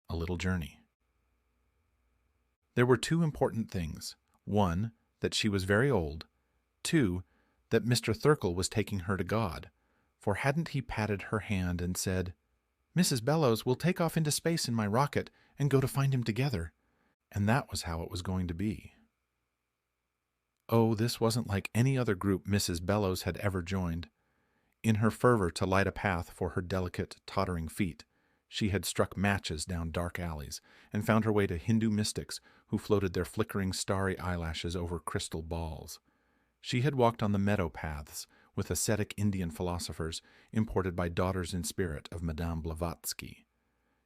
a little journey. There were two important things. One, that she was very old. Two, that Mr. Thirkell was taking her to God, for hadn't he patted her hand and said, "Mrs. Bellows will take off into space in my rocket and go to find him together," and that was how it was going to be. Oh, this wasn't like any other group Mrs. Bellows had ever joined. In her fervor to light a path for her delicate, tottering feet, she had struck matches down dark alleys and found her way to Hindu mystics who floated their flickering starry eyelashes over crystal balls. She had walked on the meadow paths with ascetic Indian philosophers imported by daughters in spirit of Madame Blavatsky.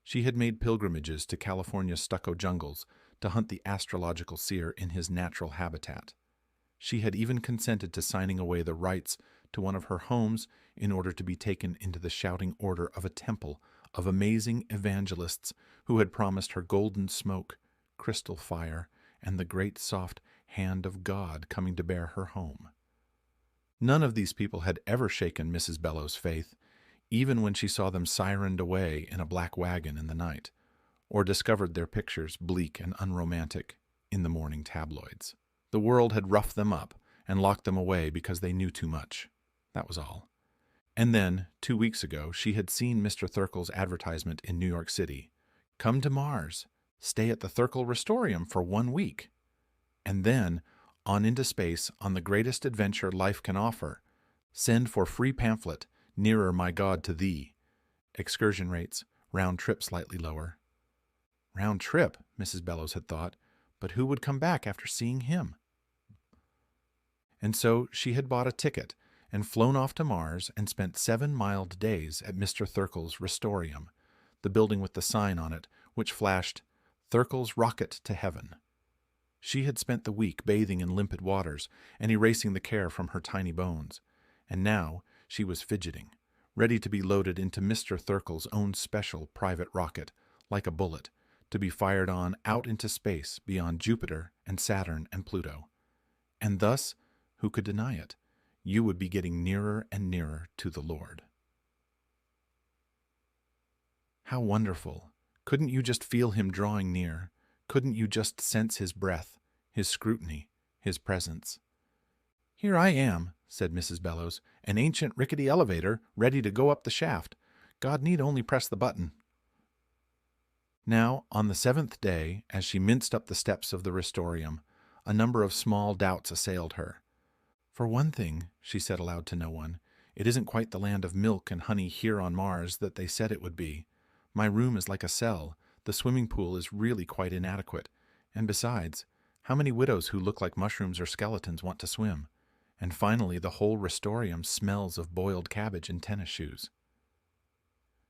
She had made pilgrimages to California's stucco jungles to hunt the astrological seer in his natural habitat. She had even consented to signing away the rights to one of her homes in order to be taken into the shouting order of a temple of amazing evangelists who had promised her golden smoke, crystal fire, and the great soft hand of God coming to bear her home. None of these people had ever shaken Mrs. Bellows' faith, even when she saw them sirened away in a black wagon in the night, or discovered their pictures bleak and unromantic in the morning tabloids. The world had roughed them up and locked them away because they knew too much. That was all. And then, 2 weeks ago, she had seen Mr. Thirkell's advertisement in New York City. Come to Mars. Stay at the Thirkell Restorium for 1 week. And then, on into space on the greatest adventure life can offer. Send for free pamphlet, Nearer My God to Thee. Excursion rates, round trip slightly lower. Round trip, Mrs. Bellows had thought, but who would come back after seeing him? And so she had bought a ticket and flown off to Mars and spent 7 mild days at Mr. Thirkell's Restorium, the building with the sign on it which flashed, "Thirkell's Rocket to Heaven." She had spent the week bathing in limpid waters and erasing the care from her tiny bones, and now she was fidgeting, ready to be loaded into Mr. Thirkell's own special private rocket, like a bullet, to be fired on out into space beyond Jupiter and Saturn and Pluto. And thus, who could deny it? You would be getting nearer and nearer to the Lord. How wonderful! Couldn't you just feel him drawing near? Couldn't you just sense his breath, his scrutiny, his presence? "Here I am," said Mrs. Bellows, "an ancient rickety elevator ready to go up the shaft. God need only press the button." Now, on the 7th day, as she minced up the steps of the Restorium, a number of small doubts assailed her. "For one thing," she said aloud to no one, "it isn't quite the land of milk and honey here on Mars that they said it would be. My room is like a cell. The swimming pool is really quite inadequate. And besides, how many widows who look like mushrooms or skeletons want to swim? And finally, the whole Restorium smells of boiled cabbage and tennis shoes."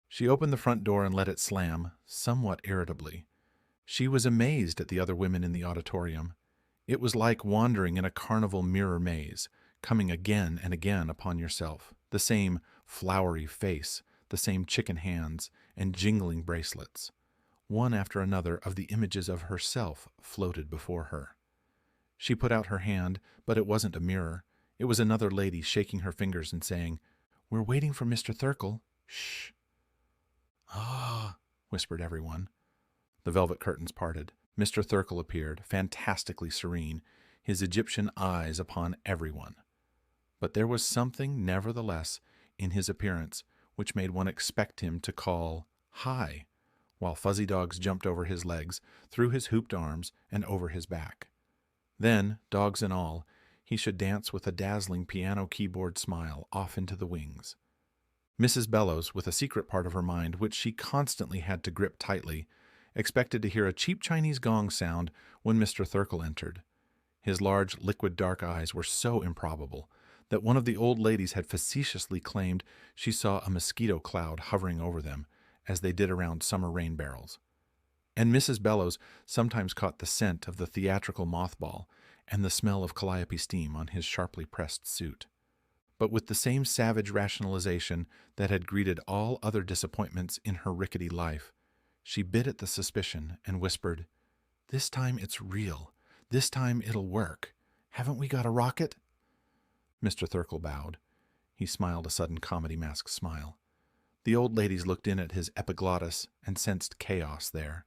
She opened the front door and let it slam, somewhat irritably. She was amazed at the other women in the auditorium. It was like wandering in a carnival mirror maze, coming again and again upon yourself, the same flowery face, the same chicken hands, and jingling bracelets. One after another of the images of herself floated before her. She put out her hand, but it wasn't a mirror. It was another lady shaking her fingers and saying, "We're waiting for Mr. Thirkell. Shh." "Ah," whispered everyone. The velvet curtains parted. Mr. Thirkell appeared, fantastically serene, his Egyptian eyes upon everyone. But there was something, nevertheless, in his appearance which made one expect him to call, "Hi," while fuzzy dogs jumped over his legs, through his hooped arms, and over his back. Then, dogs and all, he should dance with a dazzling piano keyboard smile off into the wings. Mrs. Bellows, with a secret part of her mind which she constantly had to grip tightly, expected to hear a cheap Chinese gong sound when Mr. Thirkell entered. His large, liquid dark eyes were so improbable that one of the old ladies had facetiously claimed she saw a mosquito cloud hovering over them, as they did around summer rain barrels. And Mrs. Bellows sometimes caught the scent of the theatrical mothball and the smell of calliope steam on his sharply pressed suit. But with the same savage rationalization that had greeted all other disappointments in her rickety life, she bit at the suspicion and whispered, "This time it's real. This time it'll work. Haven't we got a rocket?" Mr. Thirkell bowed. He smiled a sudden comedy mask smile. The old ladies looked in at his epiglottis and sensed chaos there.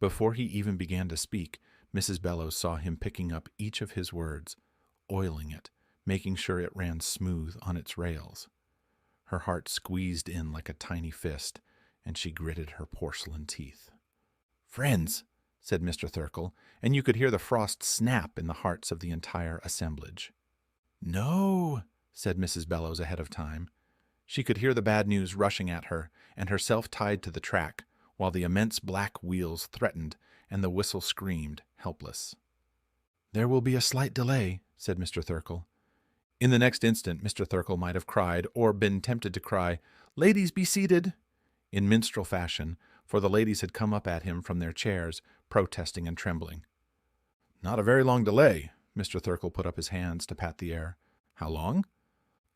Before he even began to speak, Mrs. Bellows saw him picking up each of his words, oiling it, making sure it ran smooth on its rails. Her heart squeezed in like a tiny fist, and she gritted her porcelain teeth. "Friends," said Mr. Thirkell, and you could hear the frost snap in the hearts of the entire assemblage. "No," said Mrs. Bellows ahead of time. She could hear the bad news rushing at her, and herself tied to the track, while the immense black wheels threatened and the whistle screamed, helpless. "There will be a slight delay," said Mr. Thirkell. In the next instant Mr. Thirkell might have cried, or been tempted to cry, "Ladies, be seated!" in minstrel fashion, for the ladies had come up at him from their chairs, protesting and trembling. "Not a very long delay." Mr. Thirkell put up his hands to pat the air. "How long?"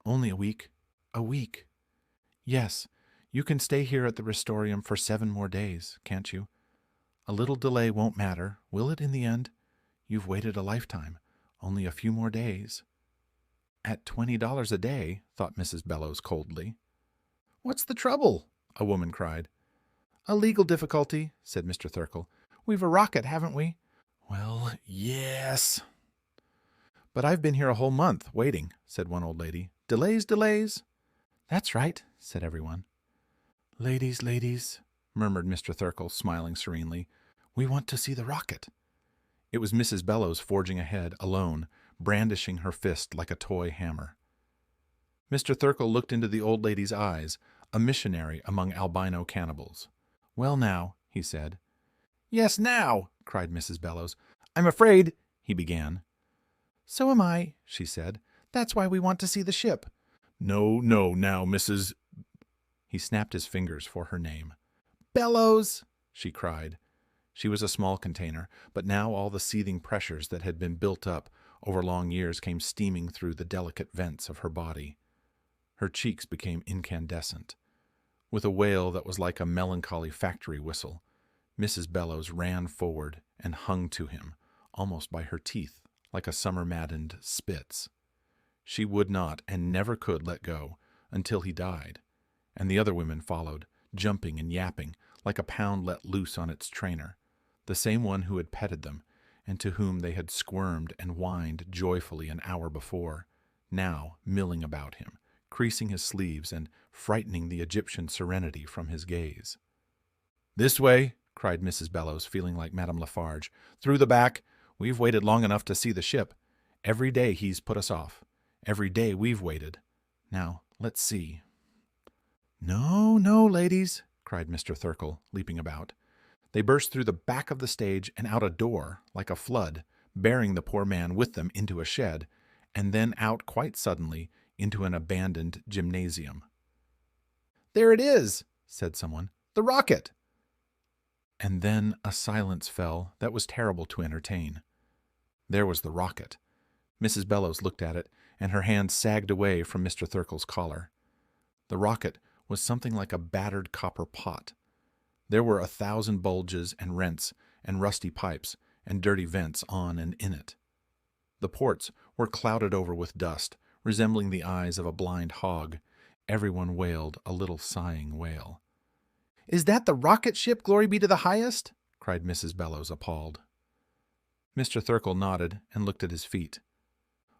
"Only a week." "A week?" "Yes. You can stay here at the Restorium for 7 more days, can't you? A little delay won't matter, will it, in the end? You've waited a lifetime. Only a few more days." "At $20 a day," thought Mrs. Bellows coldly. "What's the trouble?" a woman cried. "A legal difficulty," said Mr. Thirkell. "We've a rocket, haven't we?" "Well, yes." "But I've been here a whole month, waiting," said one old lady. "Delays, delays." "That's right," said everyone. "Ladies, ladies," murmured Mr. Thirkell, smiling serenely, "we want to see the rocket." It was Mrs. Bellows forging ahead, alone, brandishing her fist like a toy hammer. Mr. Thirkell looked into the old lady's eyes, a missionary among albino cannibals. "Well, now," he said. "Yes, now!" cried Mrs. Bellows. "I'm afraid—" he began. "So am I," she said. "That's why we want to see the ship." "No, no, now, Mrs.—" He snapped his fingers for her name. "Bellows!" she cried. She was a small container, but now all the seething pressures that had been built up over long years came steaming through the delicate vents of her body. Her cheeks became incandescent. With a wail that was like a melancholy factory whistle, Mrs. Bellows ran forward and hung to him, almost by her teeth, like a summer-maddened Spitz. She would not and never could let go until he died, and the other women followed, jumping and yapping, like a pound let loose on its trainer, the same one who had petted them, and to whom they had squirmed and whined joyfully an hour before, now milling about him, creasing his sleeves and frightening the Egyptian serenity from his gaze. "This way!" cried Mrs. Bellows, feeling like Madame Lafarge. "Through the back! We've waited long enough to see the ship. Every day he's put us off. Every day we've waited. Now, let's see." "No, no, ladies!" cried Mr. Thirkell, leaping about. They burst through the back of the stage and out a door, like a flood, bearing the poor man with them into a shed, and then out quite suddenly into an abandoned gymnasium. "There it is," said someone. "The rocket!" And then a silence fell that was terrible to entertain. There was the rocket. Mrs. Bellows looked at it, and her hand sagged away from Mr. Thirkell's collar. The rocket was something like a battered copper pot. There were 1,000 bulges and rents and rusty pipes and dirty vents on and in it. The ports were clouded over with dust, resembling the eyes of a blind hog. Everyone wailed a little sighing wail. "Is that the rocket ship, glory be to the highest?" cried Mrs. Bellows, appalled. Mr. Thirkell nodded and looked at his feet.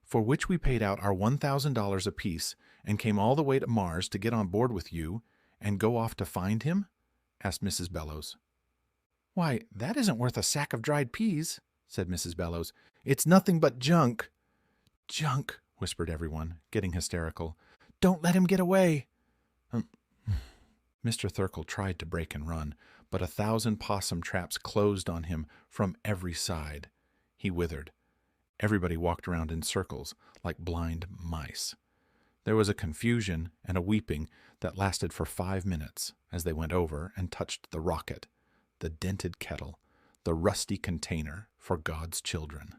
"For which we paid out our $1,000 apiece and came all the way to Mars to get on board with you and go off to find him?" asked Mrs. Bellows. "Why, that isn't worth a sack of dried peas," said Mrs. Bellows. "It's nothing but junk." "Junk," whispered everyone, getting hysterical. "Don't let him get away." Mr. Thirkell tried to break and run, but 1,000 possum traps closed on him from every side. He withered. Everybody walked around in circles, like blind mice. There was a confusion and a weeping that lasted for 5 minutes as they went over and touched the rocket, the dented kettle, the rusty container for God's children.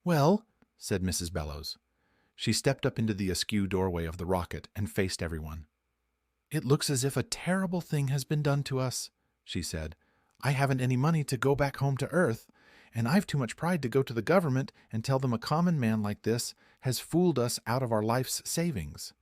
"Well," said Mrs. Bellows. She stepped up into the askew doorway of the rocket and faced everyone. "It looks as if a terrible thing has been done to us," she said. "I haven't any money to go back home to Earth, and I've too much pride to go to the government and tell them a common man like this has fooled us out of our life's savings.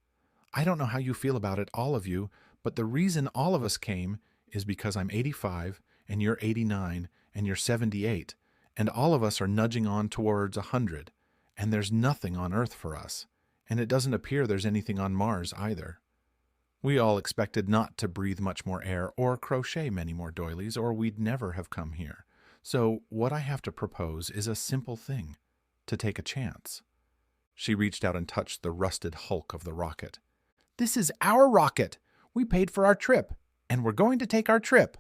I don't know how you feel about it, all of you, But the reason all of us came is because I'm 85, and you're 89, and you're 78, and all of us are nudging on towards 100, and there's nothing on Earth for us, and it doesn't appear there's anything on Mars either. We all expected not to breathe much more air or crochet many more doilies, or we'd never have come here. So what I have to propose is a simple thing, to take a chance." She reached out and touched the rusted hulk of the rocket. "This is our rocket! We paid for our trip, and we're going to take our trip!"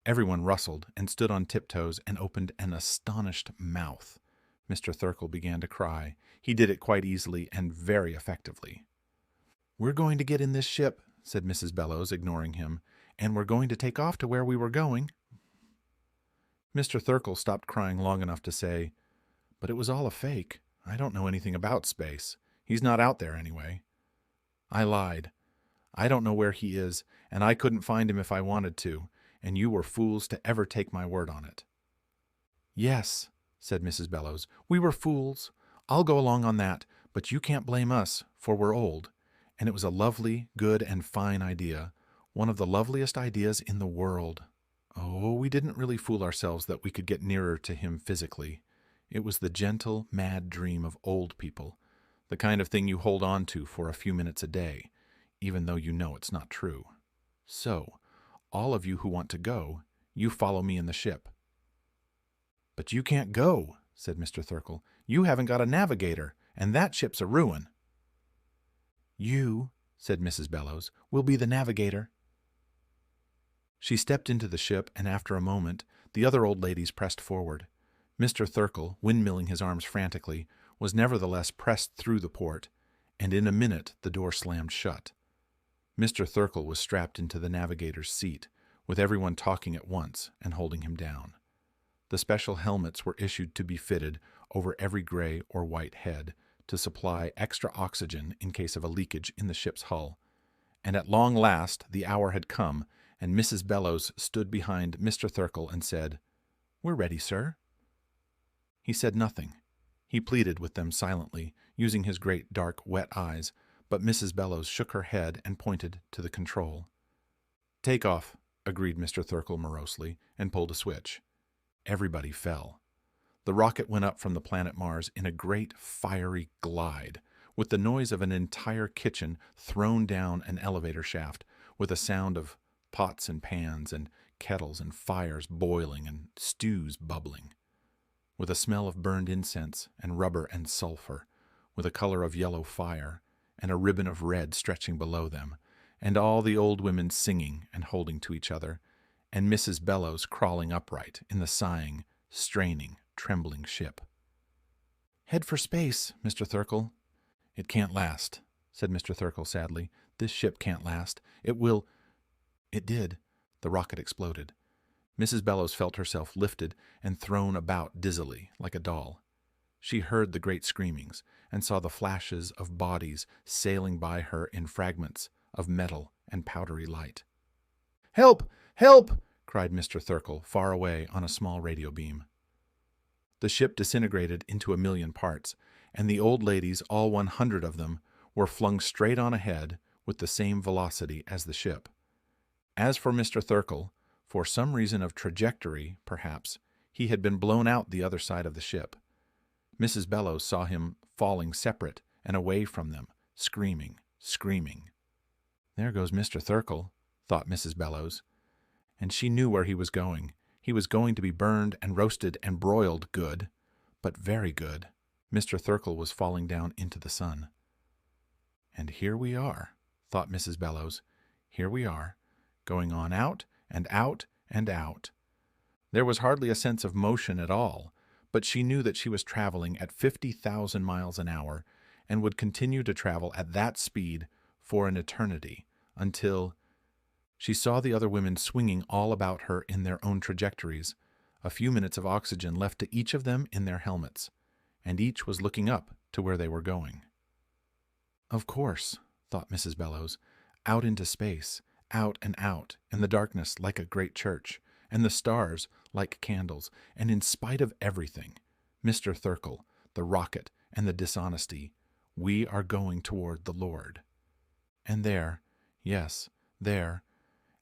Everyone rustled and stood on tiptoes and opened an astonished mouth. Mr. Thurkell began to cry. He did it quite easily and very effectively. "We're going to get in this ship," said Mrs. Bellows, ignoring him, "and we're going to take off to where we were going." Mr. Thurkell stopped crying long enough to say, "But it was all a fake. I don't know anything about space. He's not out there anyway." "I lied. I don't know where he is, and I couldn't find him if I wanted to, and you were fools to ever take my word on it." "Yes," said Mrs. Bellows, "we were fools. I'll go along on that, but you can't blame us, for we're old. And it was a lovely, good, and fine idea, one of the loveliest ideas in the world. Oh, we didn't really fool ourselves that we could get nearer to him physically. It was the gentle, mad dream of old people, the kind of thing you hold on to for a few minutes a day, even though you know it's not true. So, all of you who want to go, you follow me in the ship." "But you can't go," said Mr. Thurkell. "You haven't got a navigator, and that ship's a ruin." "You," said Mrs. Bellows, "will be the navigator." She stepped into the ship, and after a moment, the other old ladies pressed forward. Mr. Thurkell, windmilling his arms frantically, was nevertheless pressed through the port, and in a minute the door slammed shut. Mr. Thurkell was strapped into the navigator's seat, with everyone talking at once and holding him down. The special helmets were issued to be fitted over every gray or white head, to supply extra oxygen in case of a leakage in the ship's hull. And at long last the hour had come, and Mrs. Bellows stood behind Mr. Thurkell and said, "We're ready, sir." He said nothing. He pleaded with them silently, using his great dark wet eyes, but Mrs. Bellows shook her head and pointed to the control. "Take off," agreed Mr. Thurkell morosely, and pulled a switch. Everybody fell. The rocket went up from the planet Mars in a great fiery glide, with the noise of an entire kitchen thrown down an elevator shaft, with a sound of pots and pans and kettles and fires boiling and stews bubbling, with a smell of burned incense and rubber and sulfur, with a color of yellow fire and a ribbon of red stretching below them, and all the old women singing and holding to each other, and Mrs. Bellows crawling upright in the sighing, straining, trembling ship. "Head for space, Mr. Thurkell." "It can't last," said Mr. Thurkell sadly. "This ship can't last. It will—" It did. The rocket exploded. Mrs. Bellows felt herself lifted and thrown about dizzily, like a doll. She heard the great screamings, and saw the flashes of bodies sailing by her in fragments of metal and powdery light. "Help! Help!" cried Mr. Thurkell, far away on a small radio beam. The ship disintegrated into 1,000,000 parts, and the old ladies, all 100 of them, were flung straight on ahead with the same velocity as the ship. As for Mr. Thurkell, for some reason of trajectory, perhaps, he had been blown out the other side of the ship. Mrs. Bellows saw him falling separate and away from them, screaming, screaming. "There goes Mr. Thurkell," thought Mrs. Bellows. And she knew where he was going. He was going to be burned and roasted and broiled good, but very good. Mr. Thurkell was falling down into the sun. "And here we are," thought Mrs. Bellows. "Here we are, going on out and out and out." There was hardly a sense of motion at all, but she knew that she was traveling at 50,000 miles an hour and would continue to travel at that speed for an eternity, until she saw the other women swinging all about her in their own trajectories, a few minutes of oxygen left to each of them in their helmets, and each was looking up to where they were going. "Of course," thought Mrs. Bellows, "out into space, out and the darkness like a great church, and the stars like candles, and in spite of everything, Mr. Thurkell, the rocket, and the dishonesty, we are going toward the Lord. And there, yes, There,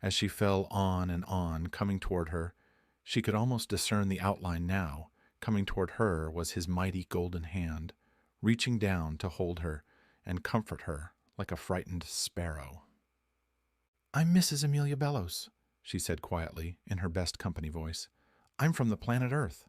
as she fell on and on, coming toward her, she could almost discern the outline now. Coming toward her was his mighty golden hand, reaching down to hold her and comfort her like a frightened sparrow. "I'm Mrs. Amelia Bellows," she said quietly in her best company voice. "I'm from the planet Earth."